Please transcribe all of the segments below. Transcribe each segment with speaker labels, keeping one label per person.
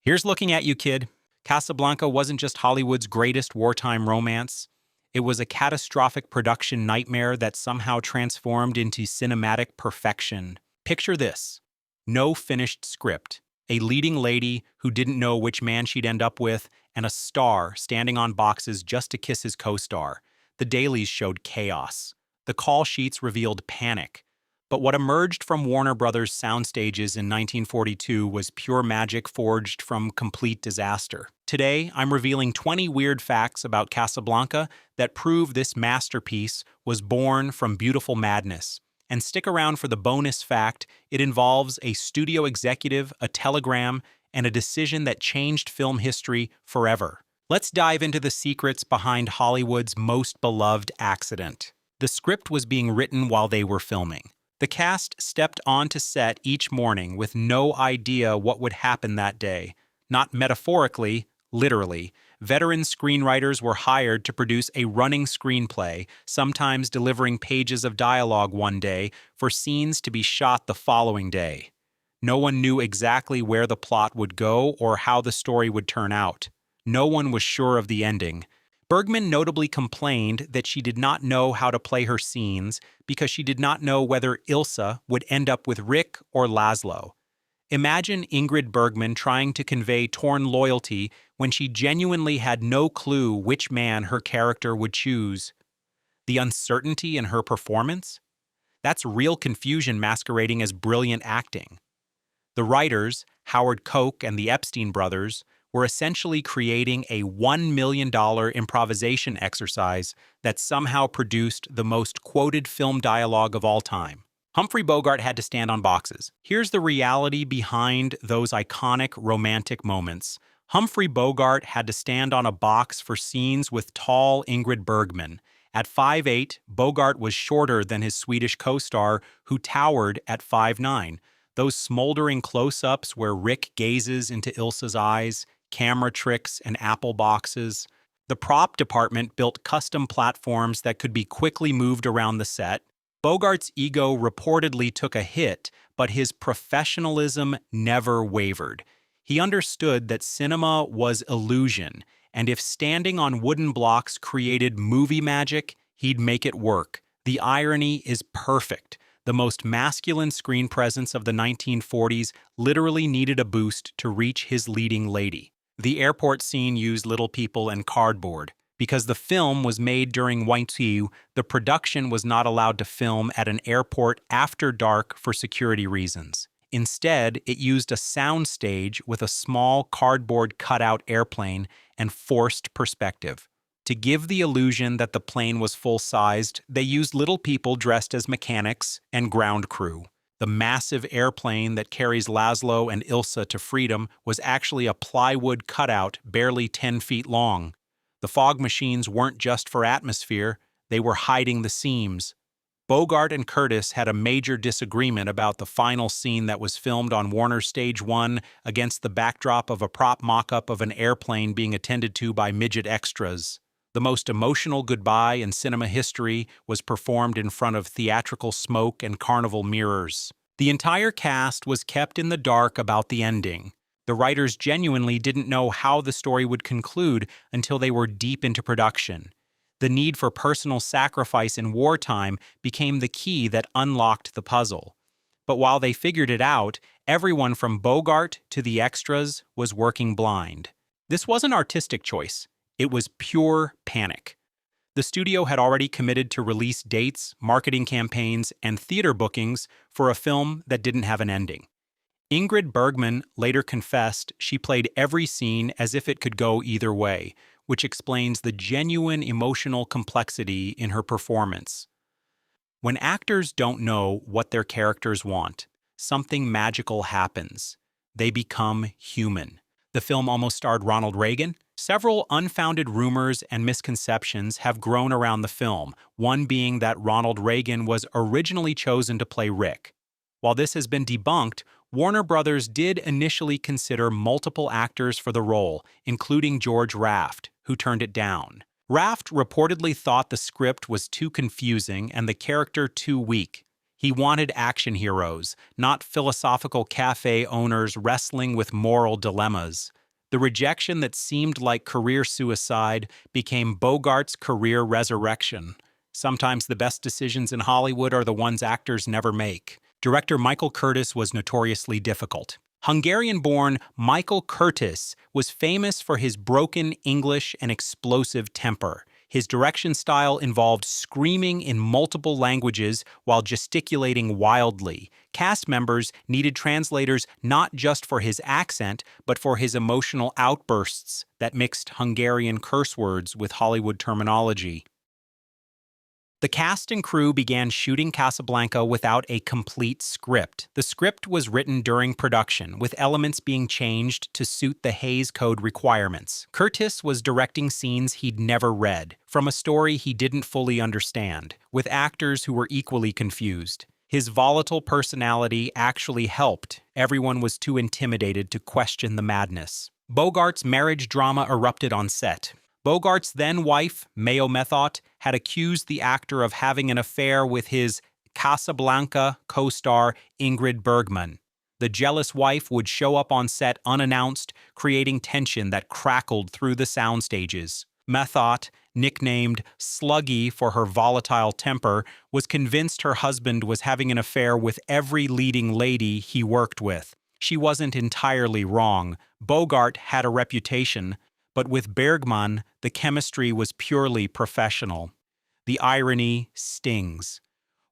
Speaker 1: Here's looking at you, kid. Casablanca wasn't just Hollywood's greatest wartime romance. It was a catastrophic production nightmare that somehow transformed into cinematic perfection. Picture this. No finished script, a leading lady who didn't know which man she'd end up with, and a star standing on boxes just to kiss his co-star. The dailies showed chaos. The call sheets revealed panic. But what emerged from Warner Brothers soundstages in 1942 was pure magic forged from complete disaster. Today, I'm revealing 20 weird facts about Casablanca that prove this masterpiece was born from beautiful madness. And stick around for the bonus fact: it involves a studio executive, a telegram, and a decision that changed film history forever. Let's dive into the secrets behind Hollywood's most beloved accident. The script was being written while they were filming. The cast stepped onto set each morning with no idea what would happen that day. Not metaphorically, literally. Veteran screenwriters were hired to produce a running screenplay, sometimes delivering pages of dialogue one day for scenes to be shot the following day. No one knew exactly where the plot would go or how the story would turn out. No one was sure of the ending. Bergman notably complained that she did not know how to play her scenes because she did not know whether Ilsa would end up with Rick or Laszlo. Imagine Ingrid Bergman trying to convey torn loyalty when she genuinely had no clue which man her character would choose. The uncertainty in her performance? That's real confusion masquerading as brilliant acting. The writers, Howard Koch and the Epstein brothers, were essentially creating a $1 million improvisation exercise that somehow produced the most quoted film dialogue of all time. Humphrey Bogart had to stand on boxes. Here's the reality behind those iconic romantic moments. Humphrey Bogart had to stand on a box for scenes with tall Ingrid Bergman. At 5'8", Bogart was shorter than his Swedish co-star, who towered at 5'9". Those smoldering close-ups where Rick gazes into Ilsa's eyes, camera tricks, and apple boxes. The prop department built custom platforms that could be quickly moved around the set. Bogart's ego reportedly took a hit, but his professionalism never wavered. He understood that cinema was illusion, and if standing on wooden blocks created movie magic, he'd make it work. The irony is perfect. The most masculine screen presence of the 1940s literally needed a boost to reach his leading lady. The airport scene used little people and cardboard. Because the film was made during Feuds, the production was not allowed to film at an airport after dark for security reasons. Instead, it used a soundstage with a small cardboard cutout airplane and forced perspective. To give the illusion that the plane was full-sized, they used little people dressed as mechanics and ground crew. The massive airplane that carries Laszlo and Ilsa to freedom was actually a plywood cutout barely 10 feet long. The fog machines weren't just for atmosphere, they were hiding the seams. Bogart and Curtis had a major disagreement about the final scene that was filmed on Warner Stage 1 against the backdrop of a prop mock-up of an airplane being attended to by midget extras. The most emotional goodbye in cinema history was performed in front of theatrical smoke and carnival mirrors. The entire cast was kept in the dark about the ending. The writers genuinely didn't know how the story would conclude until they were deep into production. The need for personal sacrifice in wartime became the key that unlocked the puzzle. But while they figured it out, everyone from Bogart to the extras was working blind. This wasn't artistic choice. It was pure panic. The studio had already committed to release dates, marketing campaigns, and theater bookings for a film that didn't have an ending. Ingrid Bergman later confessed she played every scene as if it could go either way, which explains the genuine emotional complexity in her performance. When actors don't know what their characters want, something magical happens. They become human. The film almost starred Ronald Reagan. Several unfounded rumors and misconceptions have grown around the film, one being that Ronald Reagan was originally chosen to play Rick. While this has been debunked, Warner Brothers did initially consider multiple actors for the role, including George Raft, who turned it down. Raft reportedly thought the script was too confusing and the character too weak. He wanted action heroes, not philosophical cafe owners wrestling with moral dilemmas. The rejection that seemed like career suicide became Bogart's career resurrection. Sometimes the best decisions in Hollywood are the ones actors never make. Director Michael Curtiz was notoriously difficult. Hungarian-born Michael Curtiz was famous for his broken English and explosive temper. His direction style involved screaming in multiple languages while gesticulating wildly. Cast members needed translators not just for his accent, but for his emotional outbursts that mixed Hungarian curse words with Hollywood terminology. The cast and crew began shooting Casablanca without a complete script. The script was written during production, with elements being changed to suit the Hays Code requirements. Curtiz was directing scenes he'd never read, from a story he didn't fully understand, with actors who were equally confused. His volatile personality actually helped. Everyone was too intimidated to question the madness. Bogart's marriage drama erupted on set. Bogart's then-wife, Mayo Methot, had accused the actor of having an affair with his Casablanca co-star Ingrid Bergman. The jealous wife would show up on set unannounced, creating tension that crackled through the sound stages. Methot, nicknamed Sluggy for her volatile temper, was convinced her husband was having an affair with every leading lady he worked with. She wasn't entirely wrong. Bogart had a reputation, but with Bergman, the chemistry was purely professional. The irony stings.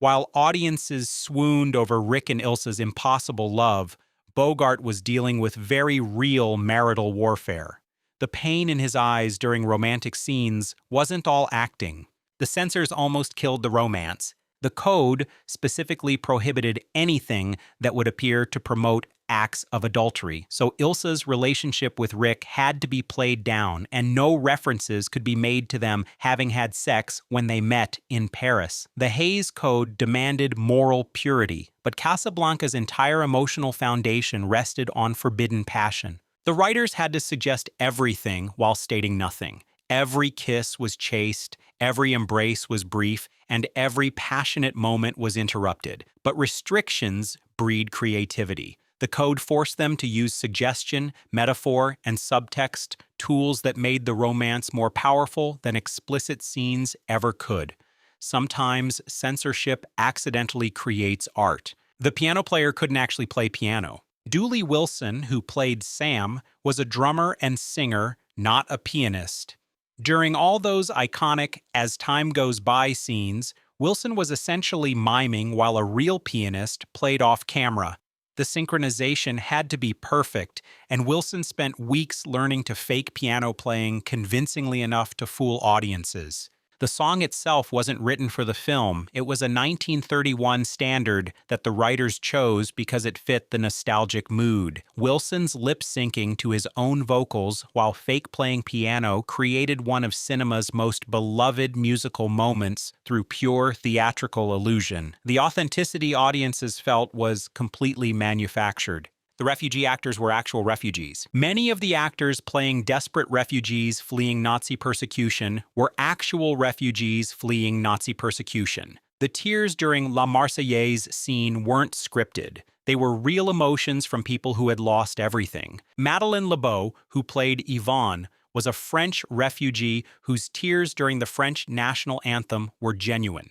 Speaker 1: While audiences swooned over Rick and Ilsa's impossible love, Bogart was dealing with very real marital warfare. The pain in his eyes during romantic scenes wasn't all acting. The censors almost killed the romance. The code specifically prohibited anything that would appear to promote acts of adultery, so Ilsa's relationship with Rick had to be played down, and no references could be made to them having had sex when they met in Paris. The Hays Code demanded moral purity, but Casablanca's entire emotional foundation rested on forbidden passion. The writers had to suggest everything while stating nothing. Every kiss was chaste, every embrace was brief, and every passionate moment was interrupted. But restrictions breed creativity. The code forced them to use suggestion, metaphor, and subtext, tools that made the romance more powerful than explicit scenes ever could. Sometimes censorship accidentally creates art. The piano player couldn't actually play piano. Dooley Wilson, who played Sam, was a drummer and singer, not a pianist. During all those iconic "as time goes by" scenes, Wilson was essentially miming while a real pianist played off camera. The synchronization had to be perfect, and Wilson spent weeks learning to fake piano playing convincingly enough to fool audiences. The song itself wasn't written for the film. It was a 1931 standard that the writers chose because it fit the nostalgic mood. Wilson's lip-syncing to his own vocals while fake playing piano created one of cinema's most beloved musical moments through pure theatrical illusion. The authenticity audiences felt was completely manufactured. The refugee actors were actual refugees. Many of the actors playing desperate refugees fleeing Nazi persecution were actual refugees fleeing Nazi persecution. The tears during La Marseillaise scene weren't scripted. They were real emotions from people who had lost everything. Madeleine Lebeau, who played Yvonne, was a French refugee whose tears during the French national anthem were genuine.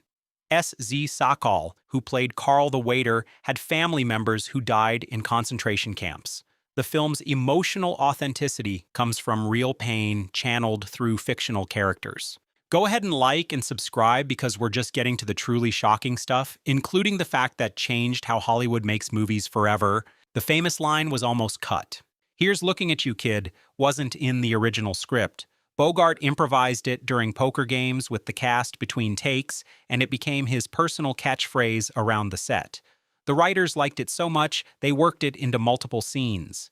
Speaker 1: S.Z. Sakal, who played Karl the waiter, had family members who died in concentration camps. The film's emotional authenticity comes from real pain channeled through fictional characters. Go ahead and like and subscribe because we're just getting to the truly shocking stuff, including the fact that changed how Hollywood makes movies forever. The famous line was almost cut. "Here's looking at you, kid," wasn't in the original script. Bogart improvised it during poker games with the cast between takes, and it became his personal catchphrase around the set. The writers liked it so much, they worked it into multiple scenes.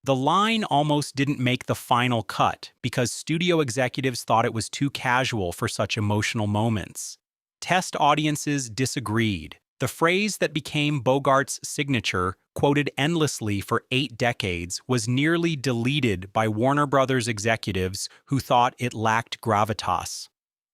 Speaker 1: The line almost didn't make the final cut because studio executives thought it was too casual for such emotional moments. Test audiences disagreed. The phrase that became Bogart's signature, quoted endlessly for 8 decades, was nearly deleted by Warner Brothers executives who thought it lacked gravitas.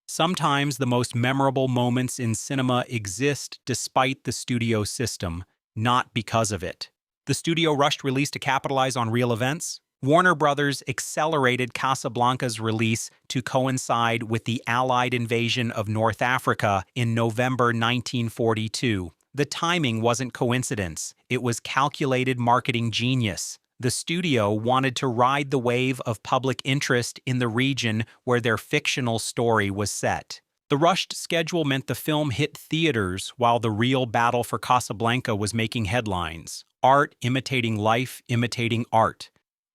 Speaker 1: Sometimes the most memorable moments in cinema exist despite the studio system, not because of it. The studio rushed release to capitalize on real events. Warner Brothers accelerated Casablanca's release to coincide with the Allied invasion of North Africa in November 1942. The timing wasn't coincidence, it was calculated marketing genius. The studio wanted to ride the wave of public interest in the region where their fictional story was set. The rushed schedule meant the film hit theaters while the real battle for Casablanca was making headlines. Art imitating life, imitating art.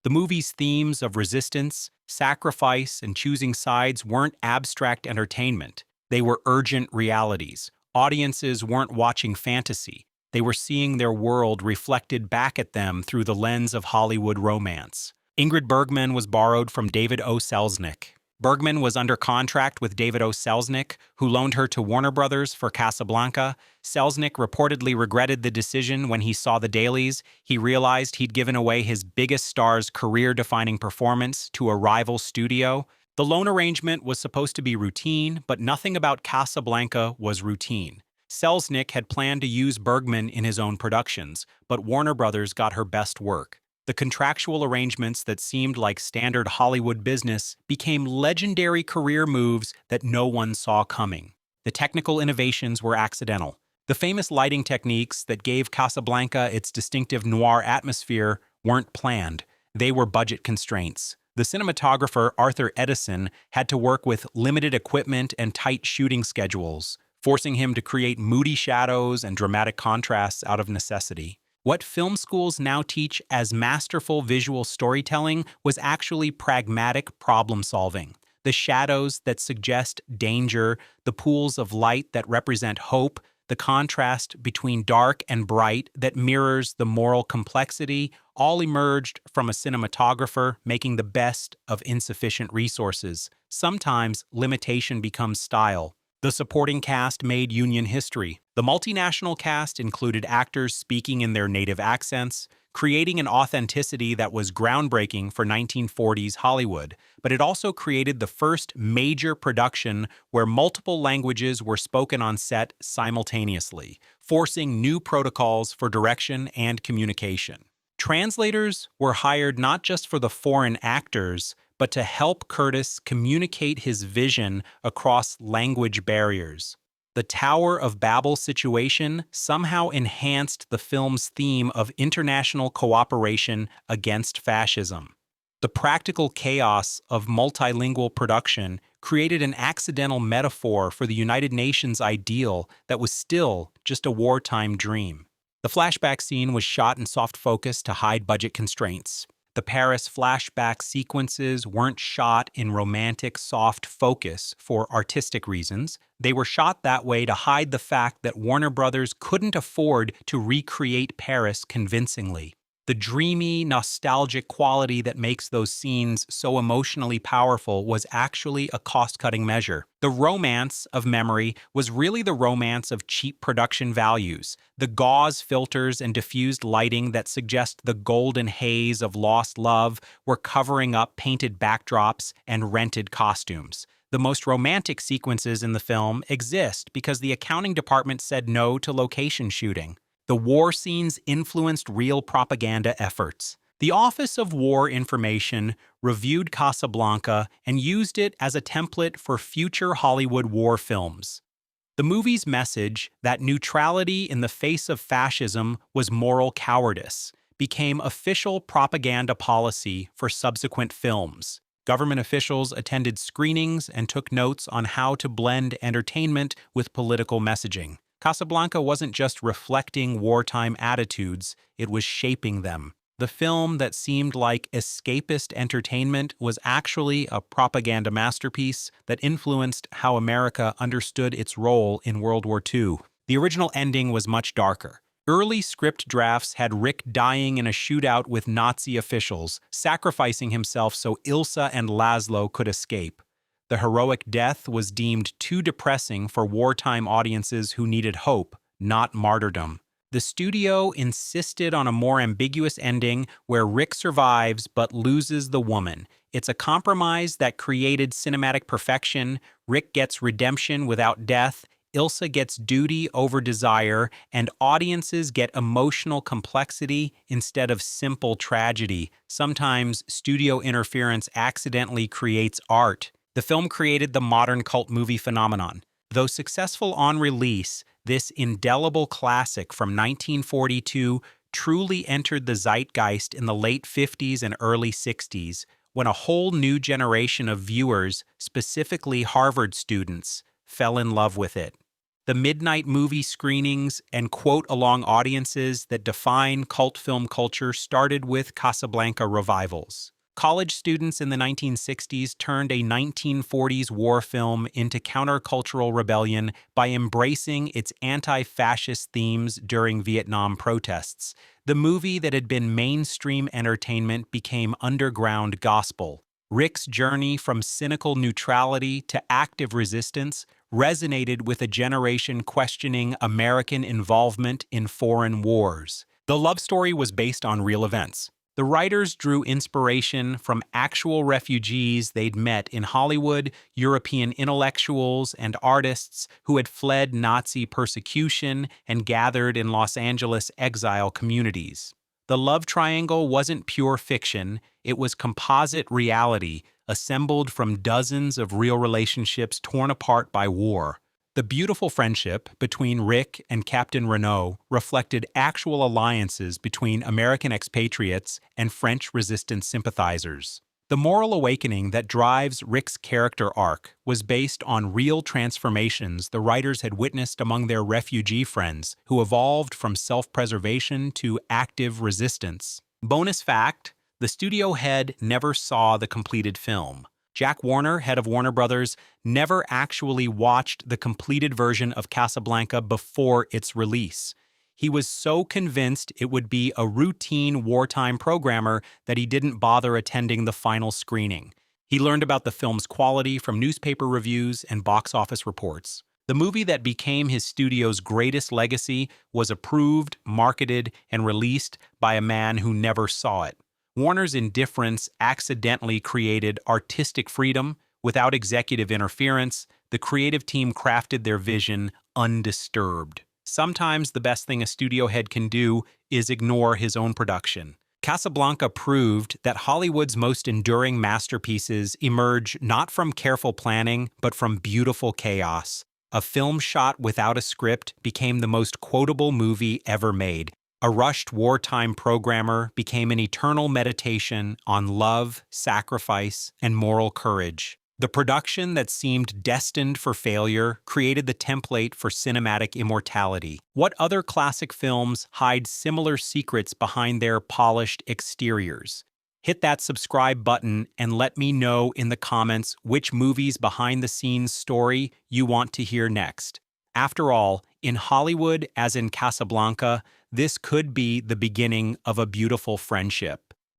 Speaker 1: The movie's themes of resistance, sacrifice, and choosing sides weren't abstract entertainment. They were urgent realities. Audiences weren't watching fantasy. They were seeing their world reflected back at them through the lens of Hollywood romance. Ingrid Bergman was borrowed from David O. Selznick. Bergman was under contract with David O. Selznick, who loaned her to Warner Brothers for Casablanca. Selznick reportedly regretted the decision when he saw the dailies. He realized he'd given away his biggest star's career-defining performance to a rival studio. The loan arrangement was supposed to be routine, but nothing about Casablanca was routine. Selznick had planned to use Bergman in his own productions, but Warner Brothers got her best work. The contractual arrangements that seemed like standard Hollywood business became legendary career moves that no one saw coming. The technical innovations were accidental. The famous lighting techniques that gave Casablanca its distinctive noir atmosphere weren't planned. They were budget constraints. The cinematographer Arthur Edison had to work with limited equipment and tight shooting schedules, forcing him to create moody shadows and dramatic contrasts out of necessity. What film schools now teach as masterful visual storytelling was actually pragmatic problem-solving. The shadows that suggest danger, the pools of light that represent hope, the contrast between dark and bright that mirrors the moral complexity, all emerged from a cinematographer making the best of insufficient resources. Sometimes limitation becomes style. The supporting cast made Union history. The multinational cast included actors speaking in their native accents, creating an authenticity that was groundbreaking for 1940s Hollywood, but it also created the first major production where multiple languages were spoken on set simultaneously, forcing new protocols for direction and communication. Translators were hired not just for the foreign actors, but to help Curtis communicate his vision across language barriers. The Tower of Babel situation somehow enhanced the film's theme of international cooperation against fascism. The practical chaos of multilingual production created an accidental metaphor for the United Nations ideal that was still just a wartime dream. The flashback scene was shot in soft focus to hide budget constraints. The Paris flashback sequences weren't shot in romantic soft focus for artistic reasons. They were shot that way to hide the fact that Warner Brothers couldn't afford to recreate Paris convincingly. The dreamy, nostalgic quality that makes those scenes so emotionally powerful was actually a cost-cutting measure. The romance of memory was really the romance of cheap production values, the gauze filters and diffused lighting that suggest the golden haze of lost love were covering up painted backdrops and rented costumes. The most romantic sequences in the film exist because the accounting department said no to location shooting. The war scenes influenced real propaganda efforts. The Office of War Information reviewed Casablanca and used it as a template for future Hollywood war films. The movie's message that neutrality in the face of fascism was moral cowardice became official propaganda policy for subsequent films. Government officials attended screenings and took notes on how to blend entertainment with political messaging. Casablanca wasn't just reflecting wartime attitudes, it was shaping them. The film that seemed like escapist entertainment was actually a propaganda masterpiece that influenced how America understood its role in World War II. The original ending was much darker. Early script drafts had Rick dying in a shootout with Nazi officials, sacrificing himself so Ilsa and Laszlo could escape. The heroic death was deemed too depressing for wartime audiences who needed hope, not martyrdom. The studio insisted on a more ambiguous ending where Rick survives but loses the woman. It's a compromise that created cinematic perfection. Rick gets redemption without death. Ilsa gets duty over desire, and audiences get emotional complexity instead of simple tragedy. Sometimes studio interference accidentally creates art. The film created the modern cult movie phenomenon. Though successful on release, this indelible classic from 1942 truly entered the zeitgeist in the late 50s and early 60s, when a whole new generation of viewers, specifically Harvard students, fell in love with it. The midnight movie screenings and quote-along audiences that define cult film culture started with Casablanca revivals. College students in the 1960s turned a 1940s war film into countercultural rebellion by embracing its anti-fascist themes during Vietnam protests. The movie that had been mainstream entertainment became underground gospel. Rick's journey from cynical neutrality to active resistance resonated with a generation questioning American involvement in foreign wars. The love story was based on real events. The writers drew inspiration from actual refugees they'd met in Hollywood, European intellectuals and artists who had fled Nazi persecution and gathered in Los Angeles exile communities. The love triangle wasn't pure fiction, it was composite reality, assembled from dozens of real relationships torn apart by war. The beautiful friendship between Rick and Captain Renault reflected actual alliances between American expatriates and French resistance sympathizers. The moral awakening that drives Rick's character arc was based on real transformations the writers had witnessed among their refugee friends who evolved from self-preservation to active resistance. Bonus fact, the studio head never saw the completed film. Jack Warner, head of Warner Brothers, never actually watched the completed version of Casablanca before its release. He was so convinced it would be a routine wartime programmer that he didn't bother attending the final screening. He learned about the film's quality from newspaper reviews and box office reports. The movie that became his studio's greatest legacy was approved, marketed, and released by a man who never saw it. Warner's indifference accidentally created artistic freedom. Without executive interference, the creative team crafted their vision undisturbed. Sometimes the best thing a studio head can do is ignore his own production. Casablanca proved that Hollywood's most enduring masterpieces emerge not from careful planning, but from beautiful chaos. A film shot without a script became the most quotable movie ever made. A rushed wartime programmer became an eternal meditation on love, sacrifice, and moral courage. The production that seemed destined for failure created the template for cinematic immortality. What other classic films hide similar secrets behind their polished exteriors? Hit that subscribe button and let me know in the comments which movie's behind-the-scenes story you want to hear next. After all, in Hollywood, as in Casablanca, this could be the beginning of a beautiful friendship.